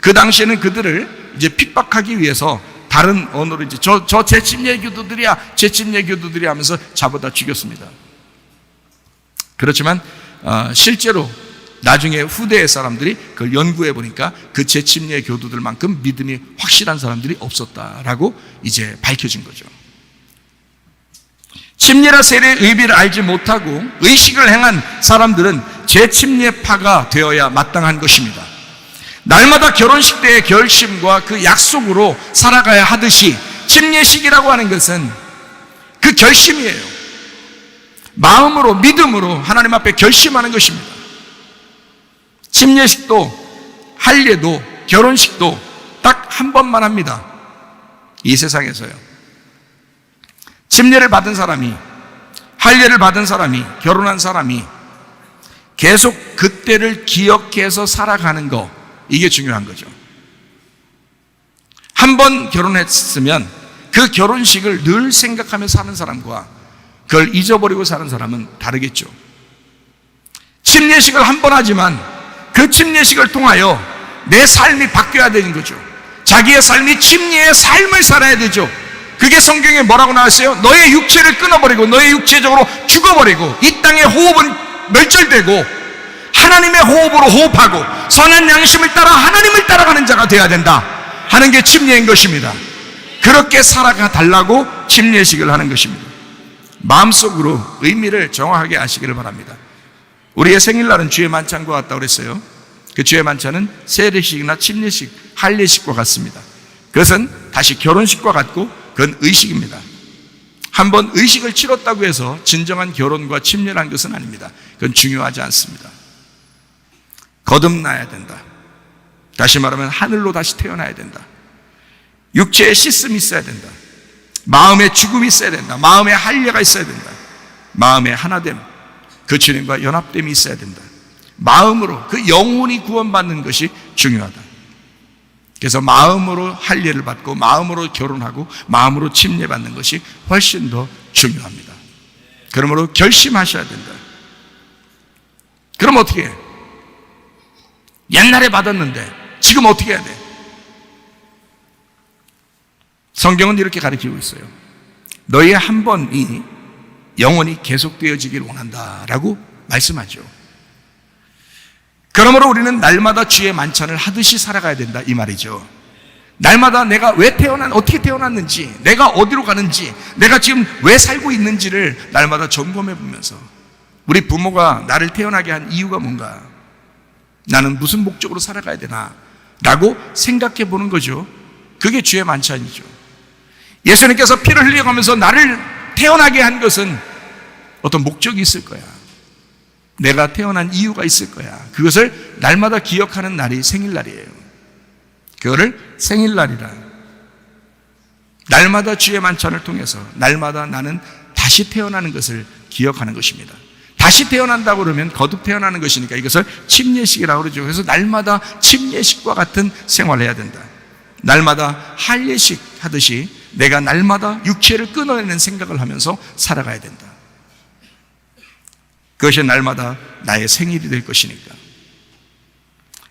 그 당시에는 그들을 이제 핍박하기 위해서 다른 언어로 이제 저 재침례 교도들이야 하면서 잡아다 죽였습니다. 그렇지만 실제로 나중에 후대의 사람들이 그걸 연구해 보니까 그 재침례 교도들만큼 믿음이 확실한 사람들이 없었다라고 이제 밝혀진 거죠. 침례나 세례의 의미를 알지 못하고 의식을 행한 사람들은 재침례파가 되어야 마땅한 것입니다. 날마다 결혼식 때의 결심과 그 약속으로 살아가야 하듯이 침례식이라고 하는 것은 그 결심이에요. 마음으로, 믿음으로 하나님 앞에 결심하는 것입니다. 침례식도, 할례도, 결혼식도 딱 한 번만 합니다. 이 세상에서요. 침례를 받은 사람이, 할례를 받은 사람이, 결혼한 사람이 계속 그때를 기억해서 살아가는 거, 이게 중요한 거죠. 한 번 결혼했으면 그 결혼식을 늘 생각하며 사는 사람과 그걸 잊어버리고 사는 사람은 다르겠죠. 침례식을 한 번 하지만 그 침례식을 통하여 내 삶이 바뀌어야 되는 거죠. 자기의 삶이 침례의 삶을 살아야 되죠. 그게 성경에 뭐라고 나왔어요? 너의 육체를 끊어버리고 너의 육체적으로 죽어버리고 이 땅의 호흡은 멸절되고 하나님의 호흡으로 호흡하고 선한 양심을 따라 하나님을 따라가는 자가 되어야 된다 하는 게 침례인 것입니다. 그렇게 살아가 달라고 침례식을 하는 것입니다. 마음속으로 의미를 정확하게 아시기를 바랍니다. 우리의 생일날은 주의 만찬과 같다고 그랬어요. 그 주의 만찬은 세례식이나 침례식, 할례식과 같습니다. 그것은 다시 결혼식과 같고 그건 의식입니다. 한번 의식을 치렀다고 해서 진정한 결혼과 침례란 것은 아닙니다. 그건 중요하지 않습니다. 거듭나야 된다. 다시 말하면 하늘로 다시 태어나야 된다. 육체의 씻음이 있어야 된다. 마음의 죽음이 있어야 된다. 마음의 할례가 있어야 된다. 마음의 하나됨, 그 주님과 연합됨이 있어야 된다. 마음으로, 그 영혼이 구원받는 것이 중요하다. 그래서 마음으로 할례를 받고 마음으로 결혼하고 마음으로 침례받는 것이 훨씬 더 중요합니다. 그러므로 결심하셔야 된다. 그럼 어떻게 해요? 옛날에 받았는데 지금 어떻게 해야 돼? 성경은 이렇게 가르치고 있어요. 너희의 한 번이 영원히 계속되어지길 원한다라고 말씀하죠. 그러므로 우리는 날마다 주의 만찬을 하듯이 살아가야 된다 이 말이죠. 날마다 내가 왜 어떻게 태어났는지, 내가 어디로 가는지, 내가 지금 왜 살고 있는지를 날마다 점검해 보면서 우리 부모가 나를 태어나게 한 이유가 뭔가, 나는 무슨 목적으로 살아가야 되나 라고 생각해 보는 거죠. 그게 주의 만찬이죠. 예수님께서 피를 흘려가면서 나를 태어나게 한 것은 어떤 목적이 있을 거야. 내가 태어난 이유가 있을 거야. 그것을 날마다 기억하는 날이 생일날이에요. 그거를 생일날이라. 날마다 주의 만찬을 통해서 날마다 나는 다시 태어나는 것을 기억하는 것입니다. 다시 태어난다고 그러면 거듭 태어나는 것이니까 이것을 침례식이라고 그러죠. 그래서 날마다 침례식과 같은 생활을 해야 된다. 날마다 할례식 하듯이 내가 날마다 육체를 끊어내는 생각을 하면서 살아가야 된다. 그것이 날마다 나의 생일이 될 것이니까.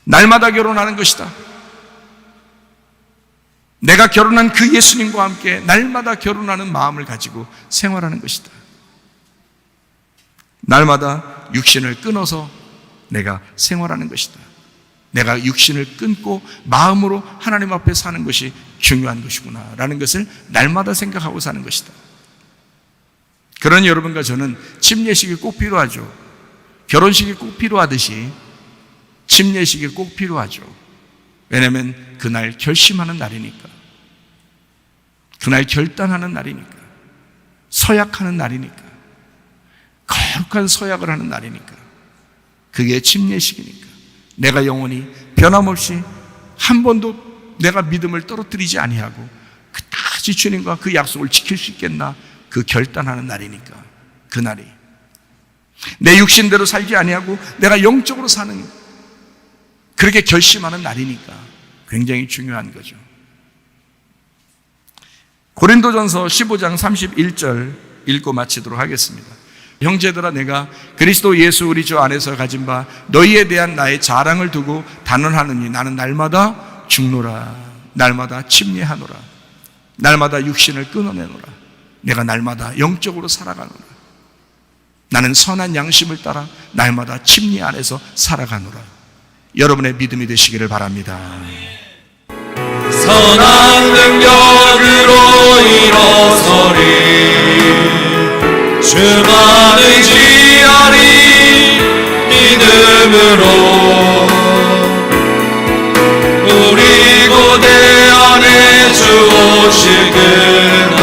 날마다 결혼하는 것이다. 내가 결혼한 그 예수님과 함께 날마다 결혼하는 마음을 가지고 생활하는 것이다. 날마다 육신을 끊어서 내가 생활하는 것이다. 내가 육신을 끊고 마음으로 하나님 앞에 사는 것이 중요한 것이구나 라는 것을 날마다 생각하고 사는 것이다. 그런 여러분과 저는 침례식이 꼭 필요하죠. 결혼식이 꼭 필요하듯이 침례식이 꼭 필요하죠. 왜냐하면 그날 결심하는 날이니까, 그날 결단하는 날이니까, 서약하는 날이니까, 거룩한 서약을 하는 날이니까, 그게 침례식이니까 내가 영원히 변함없이 한 번도 내가 믿음을 떨어뜨리지 아니하고 끝까지 주님과 그 약속을 지킬 수 있겠나, 그 결단하는 날이니까, 그날이 내 육신대로 살지 아니하고 내가 영적으로 사는, 그렇게 결심하는 날이니까 굉장히 중요한 거죠. 고린도전서 15장 31절 읽고 마치도록 하겠습니다. 형제들아, 내가 그리스도 예수 우리 주 안에서 가진 바 너희에 대한 나의 자랑을 두고 단언하느니 나는 날마다 죽노라, 날마다 침례하노라, 날마다 육신을 끊어내노라. 내가 날마다 영적으로 살아가노라. 나는 선한 양심을 따라 날마다 침례 안에서 살아가노라. 여러분의 믿음이 되시기를 바랍니다. 선한 능력으로 일어서리, 주만 의지하리, 믿음으로 우리 고대 안에 주 오실 그날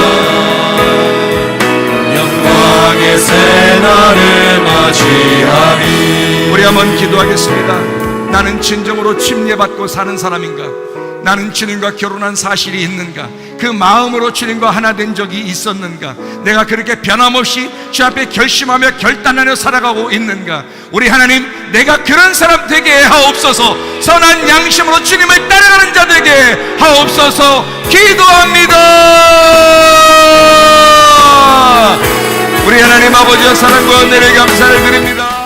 영광의 새날을 맞이하리. 우리 한번 기도하겠습니다. 나는 진정으로 침례받고 사는 사람인가? 나는 주님과 결혼한 사실이 있는가? 그 마음으로 주님과 하나 된 적이 있었는가? 내가 그렇게 변함없이 주 앞에 결심하며 결단하며 살아가고 있는가? 우리 하나님, 내가 그런 사람 되게 하옵소서. 선한 양심으로 주님을 따라가는 자 되게 하옵소서. 기도합니다. 우리 하나님 아버지의 사랑과 은혜를 감사를 드립니다.